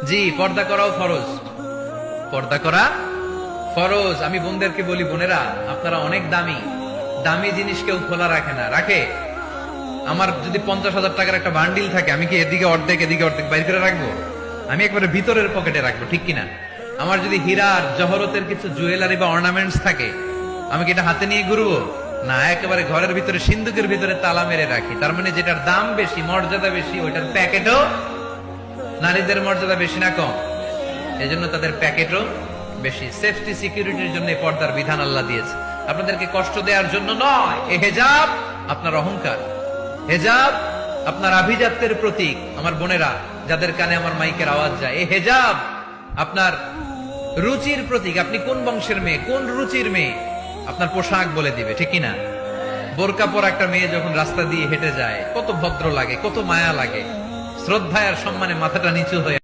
জি, পর্দা করাও ফরজ। পর্দা করা ফরজ। আমি বোনদেরকে বলি, বোনেরা আপনারা অনেক দামি, দামি জিনিস কেউ খোলা রাখে না। রাখে? আমার যদি 50,000 টাকার একটা বান্ডিল থাকে, আমি কি এদিকে অর্ধেক এদিকে অর্ধেক বাইর করে রাখবো? আমি একবারে ভিতরের পকেটে রাখবো, ঠিক কিনা? আমার যদি হীরার জহরতের কিছু জুয়েলারি বা অর্নামেন্টস থাকে, আমি কি এটা হাতে নিয়ে ঘুরবো? না, একেবারে ঘরের ভিতরে সিন্ধুকের ভিতরে তালা মেরে রাখি। তার মানে যেটার দাম বেশি, মর্যাদা বেশি, ওইটার প্যাকেটও নারীদের মর্যাদা বেশি না কম? এজন্য তাদের প্যাকেটও বেশি। সেফটি সিকিউরিটির জন্য এই পর্দার বিধান আল্লাহ দিয়েছে, আপনাদেরকে কষ্ট দেওয়ার জন্য নয়। এই হেজাব আপনার অহংকার, হেজাব আপনার আভিজাত্যের প্রতীক। আমার বোনেরা, যাদের কানে আমার মাইকের আওয়াজ যায়, এই হেজাব আপনার রুচির প্রতীক। আপনি কোন বংশের মেয়ে, কোন রুচির মেয়ে, আপনার পোশাক বলে দিবে, ঠিক কিনা? বোরকা পরা একটা মেয়ে যখন রাস্তা দিয়ে হেঁটে যায়, কত ভদ্র লাগে, কত মায়া লাগে। শ্রদ্ধায় আর সম্মানে মাথাটা নিচু হয়ে